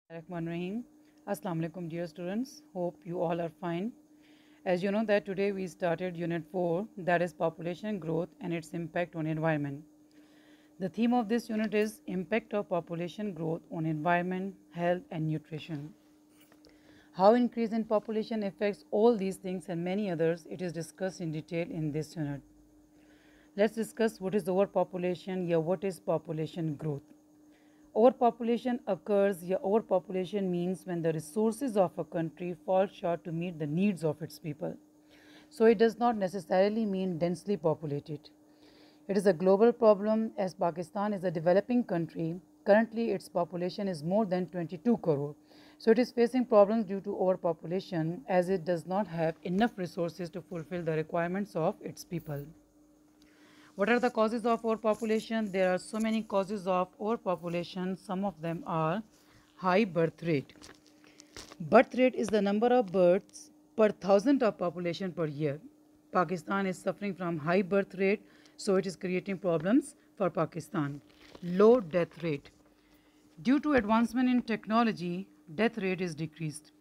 Rahim. Assalamu alaikum dear students. Hope you all are fine. As you know that today we started unit 4, that is population growth and its impact on environment. The theme of this unit is impact of population growth on environment, health and nutrition. How increase in population affects all these things and many others, it is discussed in detail in this unit. Let's discuss what is overpopulation, what is population growth. Overpopulation occurs, overpopulation means when the resources of a country fall short to meet the needs of its people. So it does not necessarily mean densely populated. It is a global problem as Pakistan is a developing country. Currently its population is more than 22 crore. So it is facing problems due to overpopulation as it does not have enough resources to fulfill the requirements of its people. What are the causes of overpopulation? There are so many causes of overpopulation. Some of them are high birth rate. Birth rate is the number of births per thousand of population per year. Pakistan is suffering from high birth rate, so it is creating problems for Pakistan. Low death rate. Due to advancement in technology, death rate is decreased.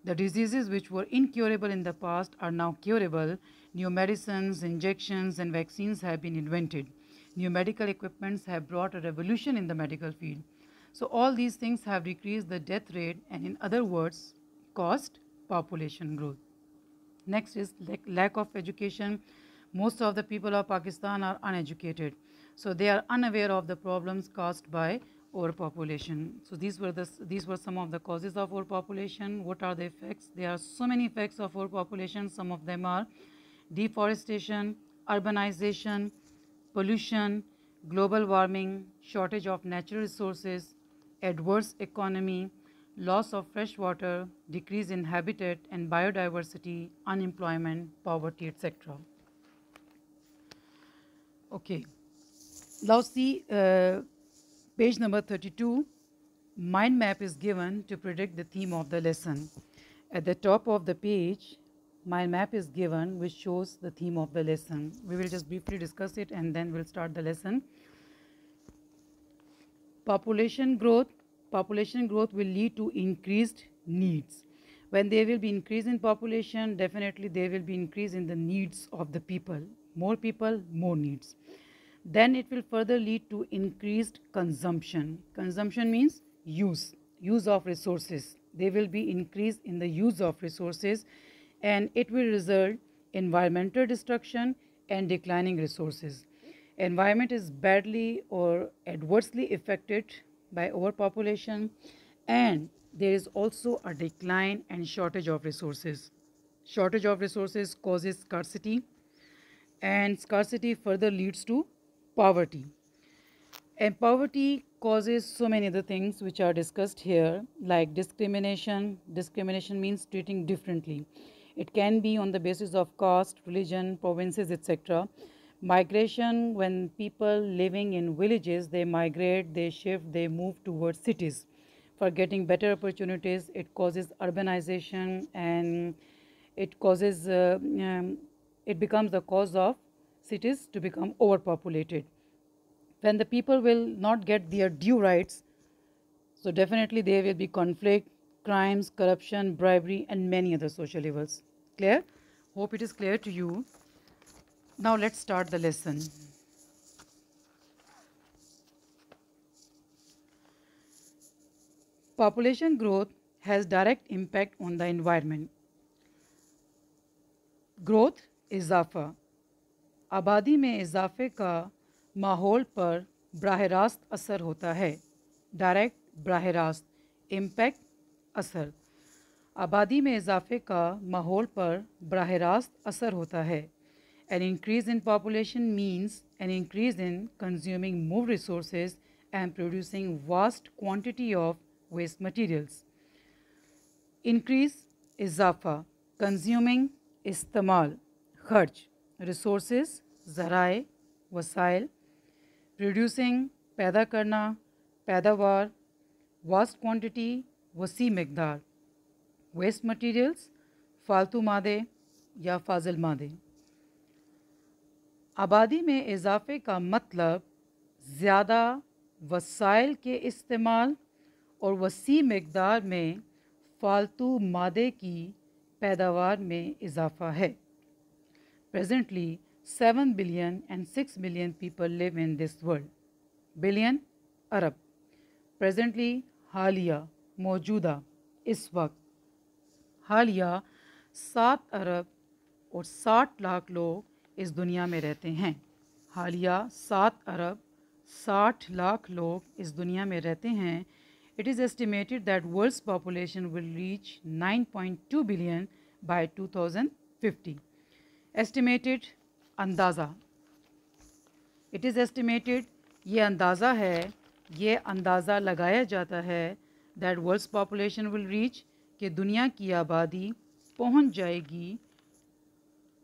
The diseases which were incurable in the past are now curable. New medicines, injections, and vaccines have been invented. New medical equipments have brought a revolution in the medical field. So all these things have decreased the death rate and, in other words, caused population growth. Next is lack of education. Most of the people of Pakistan are uneducated. So they are unaware of the problems caused by overpopulation. So these were some of the causes of overpopulation. What are the effects? There are so many effects of overpopulation. Some of them are deforestation, urbanization, pollution, global warming, shortage of natural resources, adverse economy, loss of fresh water, decrease in habitat and biodiversity, unemployment, poverty, etc. Okay, now see page number 32. Mind map is given to predict the theme of the lesson. At the top of the page, mind map is given which shows the theme of the lesson. We will just briefly discuss it and then we'll start the lesson. Population growth will lead to increased needs. When there will be increase in population, definitely there will be increase in the needs of the people. More people, more needs. Then it will further lead to increased consumption. Consumption means use of resources. There will be increase in the use of resources and it will result in environmental destruction and declining resources. Environment is badly or adversely affected by overpopulation and there is also a decline and shortage of resources. Shortage of resources causes scarcity and scarcity further leads to poverty. And poverty causes so many other things which are discussed here like discrimination. Discrimination means treating differently. It can be on the basis of caste, religion, provinces, etc. Migration, when people living in villages, they migrate, they shift, they move towards cities for getting better opportunities. It causes urbanization and it becomes the cause of cities to become overpopulated. When the people will not get their due rights, so definitely there will be conflict, crimes, corruption, bribery, and many other social evils. Clear? Hope it is clear to you. Now let's start the lesson. Population growth has direct impact on the environment. Growth इजाफा आबादी में इजाफे का माहौल पर बराह रास्त असर होता है. डायरेक्ट बराह रास्त, इम्पैक्ट असर. आबादी में इजाफे का माहौल पर बराह रास्त असर होता है. An increase in population means an increase in consuming more resources and producing vast quantity of waste materials. Increase इजाफा, consuming इस्तेमाल खर्च, resources ज़राए वसाइल, producing पैदा करना पैदावार, vast quantity वसी मकदार, waste materials फालतू मादे या फाजिल मादे. आबादी में इजाफे का मतलब ज़्यादा वसाइल के इस्तेमाल और वसी मकदार में फालतू मादे की पैदावार में इजाफ़ा है। Presently 7 billion and 6 million people live in this world. Billion Arab. Presently हालिया मौजूदा इस वक्त हालिया 7 अरब और 60 लाख लोग इस दुनिया में रहते हैं। हालिया 7 अरब 60 लाख लोग इस दुनिया में रहते हैं। It is estimated that world's population will reach 9.2 billion by 2050. Estimated अंदाज़ा। It is estimated ये अंदाज़ा है, ये अंदाज़ा लगाया जाता है that world's population will reach कि दुनिया की आबादी पहुंच जाएगी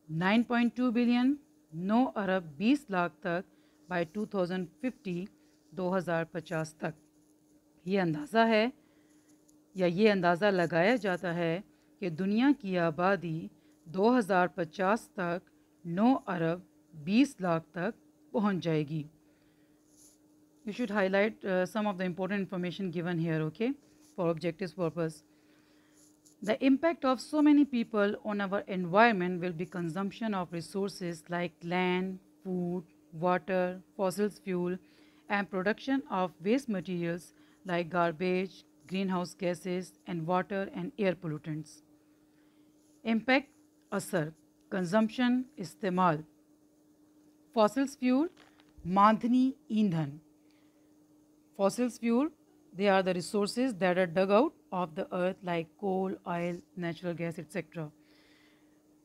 9.2 बिलियन 9 अरब 20 लाख तक बाय 2050 2050 तक। ये अंदाज़ा है या ये अंदाज़ा लगाया जाता है कि दुनिया की आबादी 2050 तक 9 अरब 20 लाख तक पहुंच जाएगी। You should highlight some of the important information given here, okay, for objectives purpose. The impact of so many people on our environment will be consumption of resources like land, food, water, fossil fuel, and production of waste materials like garbage, greenhouse gases, and water and air pollutants. Impact असर consumption इस्तेमाल fossil fuel मादनी ईंधन fossil fuel they are the resources that are dug out of the earth like coal, oil, natural gas, etc.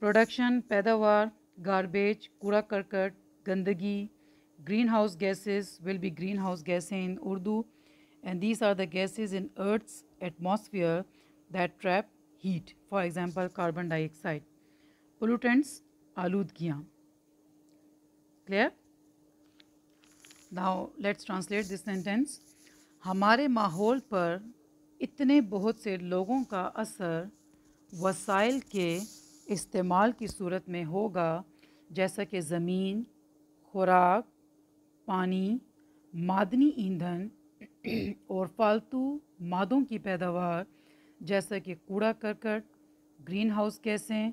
Production पैदावार garbage कूड़ा करकट गंदगी greenhouse gases will be greenhouse gases in Urdu, and these are the gases in Earth's atmosphere that trap heat, for example carbon dioxide. Pollutants आलूदगियाँ. Clear? Now let's translate this sentence. हमारे माहौल पर इतने बहुत से लोगों का असर वसाइल के इस्तेमाल की सूरत में होगा जैसा कि ज़मीन, खुराक, पानी, मादनी ईंधन और फालतू मादों की पैदावार जैसा कि कूड़ा करकट, ग्रीन हाउस गैसें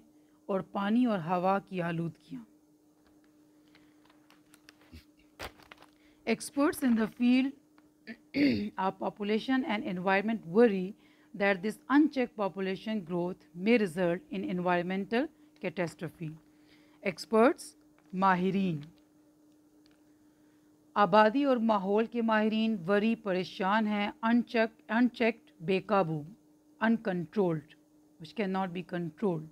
और पानी और हवा की आलूदगियाँ. Experts in the field of population and environment worry that this unchecked population growth may result in environmental catastrophe. Experts माहिरीन आबादी और माहौल के माहिरीन वरी परेशान हैं अनचेक्ड बेकाबू uncontrolled which cannot be controlled.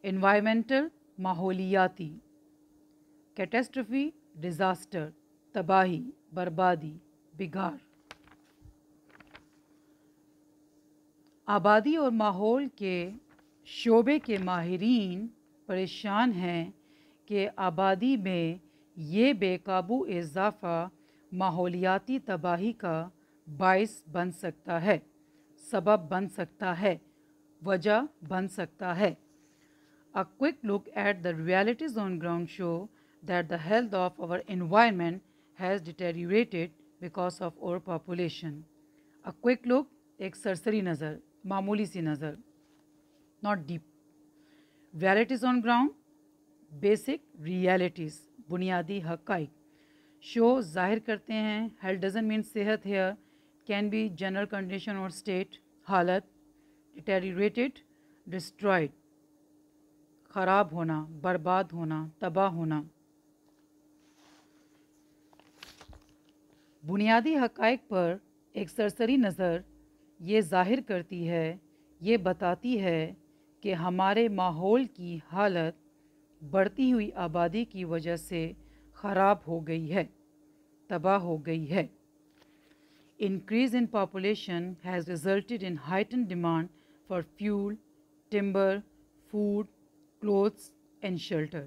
Environmental माहौलियाती catastrophe disaster तबाही बर्बादी बिगाड़. आबादी और माहौल के शोबे के माहिरीन परेशान हैं कि आबादी में ये बेकाबू इजाफ़ा माहौलियाती तबाही का बाइस बन सकता है, सबब बन सकता है, वजह बन सकता है. A quick look at the realities on ground show that the health of our environment has deteriorated because of overpopulation. A quick look एक सरसरी नज़र मामूली सी नज़र not deep. Realities on ground basic realities बुनियादी हक़ाइक़. शो ज़ाहिर करते हैं. Health doesn't mean सेहत here can be general condition और स्टेट हालत. डिटेरियोरेटेड डिस्ट्रॉयड ख़राब होना, बर्बाद होना, तबाह होना. बुनियादी हक़ाइक़ पर एक सरसरी नज़र ये ज़ाहिर करती है, ये बताती है कि हमारे माहौल की हालत बढ़ती हुई आबादी की वजह से ख़राब हो गई है, तबाह हो गई है. Increase in population has resulted in heightened demand for fuel, timber, food, clothes and shelter.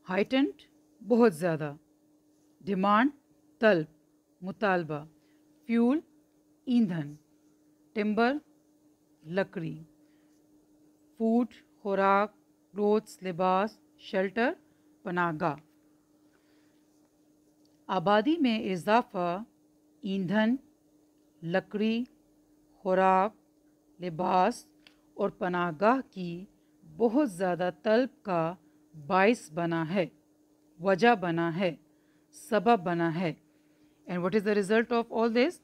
Heightened बहुत ज़्यादा, डिमांड तलब मुतालबा, फ्यूल ईंधन, टिम्बर लकड़ी, फूड खुराक, क्लोथ्स लिबास, शेल्टर पनाहगाह. आबादी में इजाफ़ा ईंधन, लकड़ी, खुराक, लिबास और पनाहगाह की बहुत ज़्यादा तलब का बाइस बना है, वजह बना है, सबब बना है. And what is the result of all this?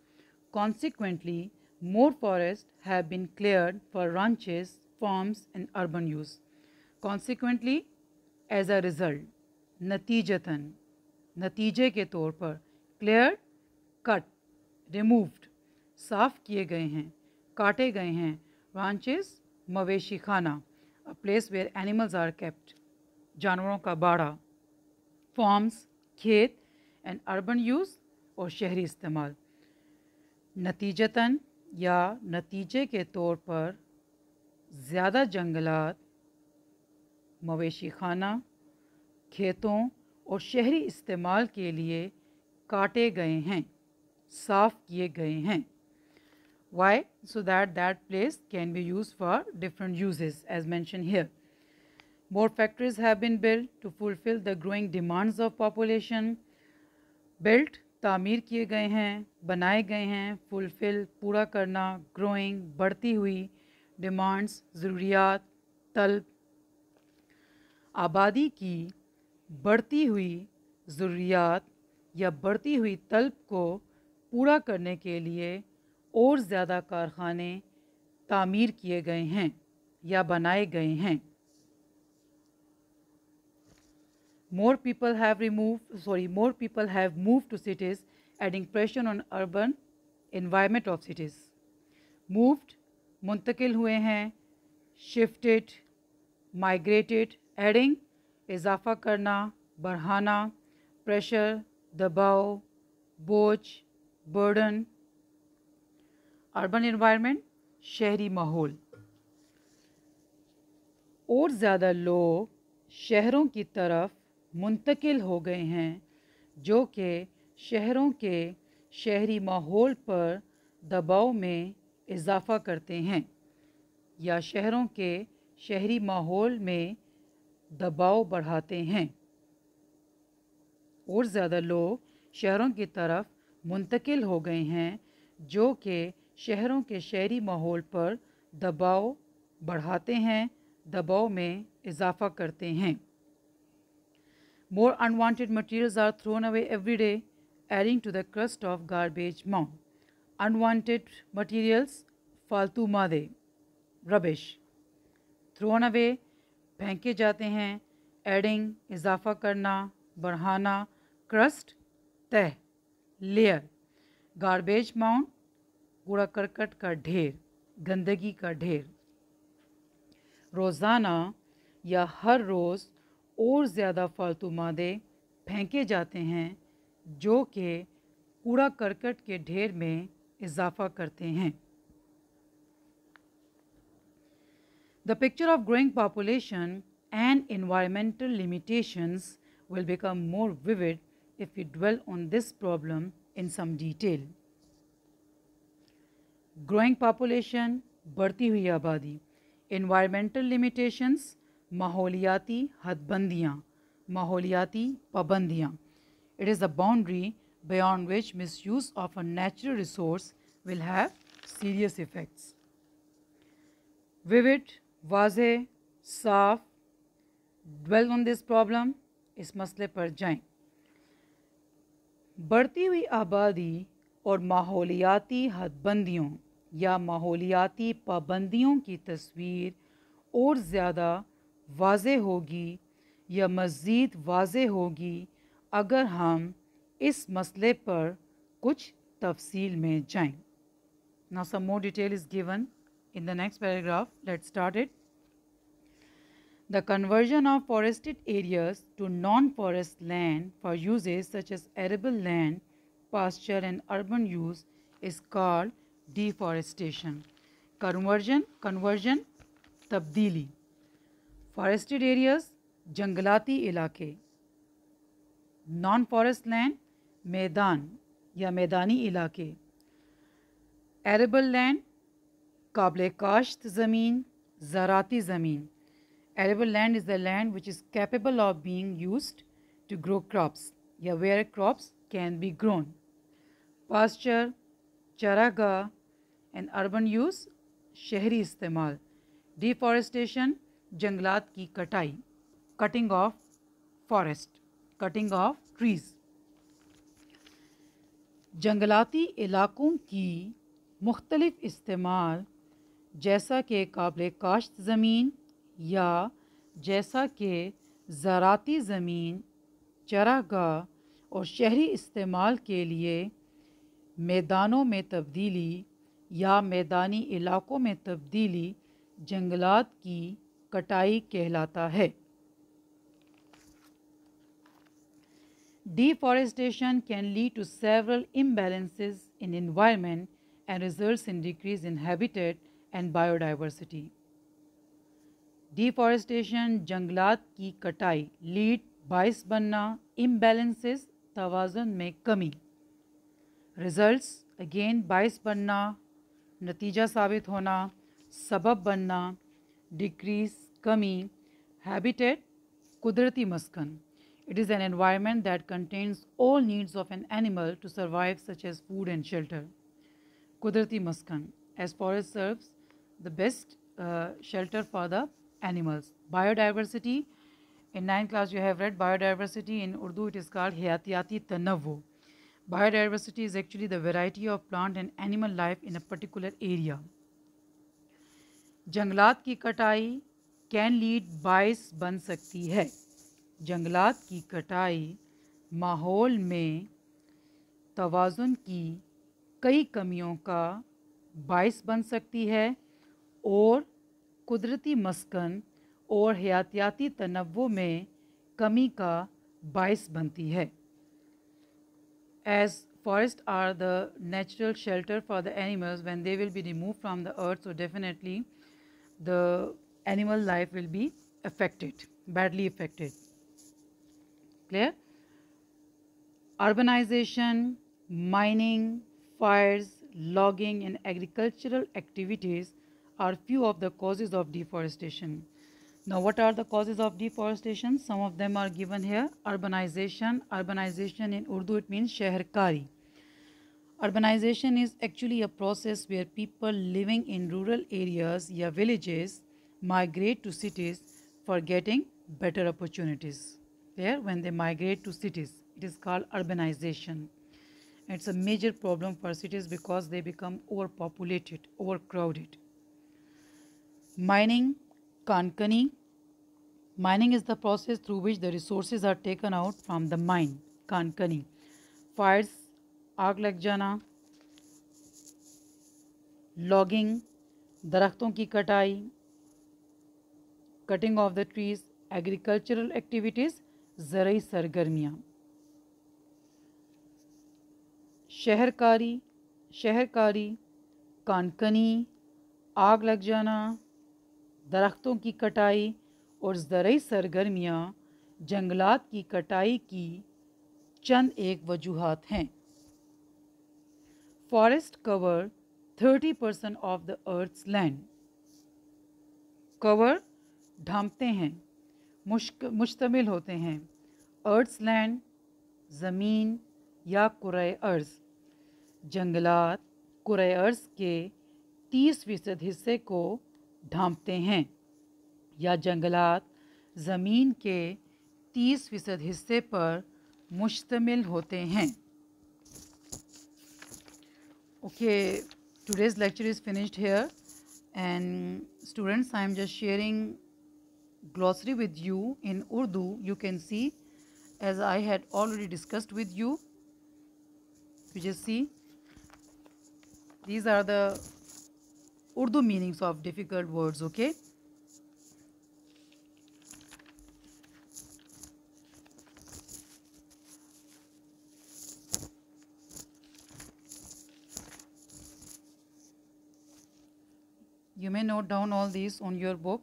Consequently, more forests have been cleared for ranches, farms and urban use. Consequently, as a result, नतीजतन, नतीजे के तौर पर, cleared, cut, removed, साफ किए गए हैं, काटे गए हैं, ranches, मवेशी खाना, a place where animals are kept, जानवरों का बाड़ा, farms, खेत and urban use और शहरी इस्तेमाल. नतीजतन या नतीजे के तौर पर ज़्यादा जंगलात, मवेशी खाना, खेतों और शहरी इस्तेमाल के लिए काटे गए हैं, साफ़ किए गए हैं. Why? So that place can be used for different uses as mentioned here. More factories have been built to fulfill the growing demands of population. Built, तामीर किए गए हैं, बनाए गए हैं, फुलफिल, पूरा करना, ग्रोइंग, बढ़ती हुई, डिमांड्स, ज़रूरियात, तलब. आबादी की बढ़ती हुई ज़रूरियात या बढ़ती हुई तलब को पूरा करने के लिए और ज़्यादा कारखाने तामीर किए गए हैं या बनाए गए हैं. More people have moved to cities, adding pressure on urban environment of cities. Moved, मुंतकिल हुए हैं, shifted, migrated, adding, इजाफ़ा करना, बढ़ाना, pressure, दबाव, बोझ, burden. Urban environment, शहरी माहौल. और ज़्यादा लोग शहरों की तरफ मुंतकिल हो गए हैं जो कि शहरों के शहरी माहौल पर दबाव में इजाफ़ा करते हैं या शहरों के शहरी माहौल में दबाव बढ़ाते हैं. और ज़्यादा लोग शहरों की तरफ मुंतकिल हो गए हैं जो कि शहरों के शहरी माहौल पर दबाव बढ़ाते हैं, दबाव में इजाफ़ा करते हैं. More unwanted materials are thrown away every day, adding to the crust of garbage mound. Unwanted materials, फालतू मादे, rubbish. Thrown away, फेंके जाते हैं, adding, इजाफ़ा करना, बढ़ाना, crust, तह, layer. Garbage mound, कूड़ा करकट का ढेर, गंदगी का ढेर. रोज़ाना या हर रोज़ और ज़्यादा फालतू मादे फेंके जाते हैं जो कि कूड़ा करकट के ढेर में इजाफ़ा करते हैं. The picture of growing population and environmental limitations will become more vivid if we dwell on this problem in some detail. Growing population, बढ़ती हुई आबादी. Environmental limitations, माहौलियाती हदबंदियाँ, माहौलियाती पाबंदियाँ. It is a boundary beyond which misuse of a natural resource will have serious effects. Vivid, वाज़े, साफ. Dwell on this problem, इस मसले पर जाएं. बढ़ती हुई आबादी और माहौलियाती हदबंदियों या माहौलियाती पाबंदियों की तस्वीर और ज़्यादा वाज़े होगी या मज़ीद वाज़े होगी अगर हम इस मसले पर कुछ तफसील में जाएं. Now some more detail is given in the next paragraph. Let's start it. The conversion of forested areas to non-forest land for uses such as arable land, pasture and urban use is called deforestation. Conversion, तब्दीली. Forested areas, जंगलाती इलाके. Non-forest land, मैदान या मैदानी इलाके. Arable land, काबिल काश्त ज़मीन, ज़राती ज़मीन. Arable land is the land which is capable of being used to grow crops, या where crops can be grown. Pasture, चरागाह एंड अर्बन यूज़, शहरी इस्तेमाल। डिफॉरेस्टेशन, जंगलात की कटाई, cutting of forest, cutting of trees. जंगलाती इलाकों की मुख्तलिफ इस्तेमाल, जैसा कि काबिल काश्त ज़मीन या जैसा कि ज़राती ज़मीन, चरागाह और शहरी इस्तेमाल के लिए मैदानों में तब्दीली या मैदानी इलाकों में तब्दीली जंगलात की कटाई कहलाता है। Deforestation can lead to several imbalances in environment and results in decrease in habitat and biodiversity. Deforestation, जंगलात की कटाई, लीड बाइस बनना, imbalances तवाज़ुन में कमी, रिजल्ट्स अगेन बाइस बनना, नतीजा साबित होना, सबब बनना, डिक्रीज कमी, हैबिटेट कुदरती मस्कन. It is an environment that contains all needs of an animal to survive, such as food and shelter. Kudrati maskan, as forest serves the best shelter for the animals. Biodiversity, in 9th class you have read biodiversity. In Urdu it is called hayatiyati tanawwu. Biodiversity is actually the variety of plant and animal life in a particular area. जंगलात की कटाई can lead बाइस बन सकती है. जंगलात की कटाई माहौल में तवाज़ुन की कई कमियों का बाइस बन सकती है और कुदरती मस्कन और हयातियाती तनव्वु में कमी का बाइस बनती है. As forests are the natural shelter for the animals, when they will be removed from the earth, so definitely the animal life will be affected, badly affected. Clear? Urbanization, mining, fires, logging and agricultural activities are few of the causes of deforestation. Now what are the causes of deforestation? Some of them are given here. Urbanization. Urbanization in Urdu it means shahrkari. Urbanization is actually a process where people living in rural areas या villages migrate to cities for getting better opportunities. There, when they migrate to cities, it is called urbanization. It's a major problem for cities because they become overpopulated, overcrowded. Mining, kankani. Mining is the process through which the resources are taken out from the mine, kankani. Fires, आग लग जाना. Logging, दरख्तों की कटाई, cutting of the trees. Agricultural activities, ज़रई सरगर्मियाँ. शहरकारी, कानकनी, आग लग जाना, दरख्तों की कटाई और ज़रई सरगर्मियाँ जंगलात की कटाई की चंद एक वजूहात हैं. Forest cover 30% of the earth's land. Cover ढांपते हैं, मुश्तमिल होते हैं. Earth's land ज़मीन या कुराए अर्ज़. जंगलात कुराए अर्ज़ के 30% हिस्से को ढांपते हैं या जंगलात ज़मीन के 30% हिस्से पर मुश्तमिल होते हैं. Okay, today's lecture is finished here, and students, I am just sharing glossary with you in Urdu. You can see, as I had already discussed with you, you just see these are the Urdu meanings of difficult words. Okay, you may note down all these on your book.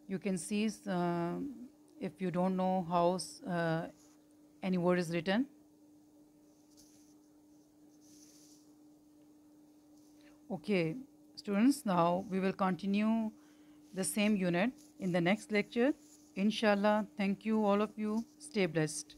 You can see if you don't know how any word is written. Okay, students, now we will continue the same unit in the next lecture. Inshallah, thank you all of you. Stay blessed.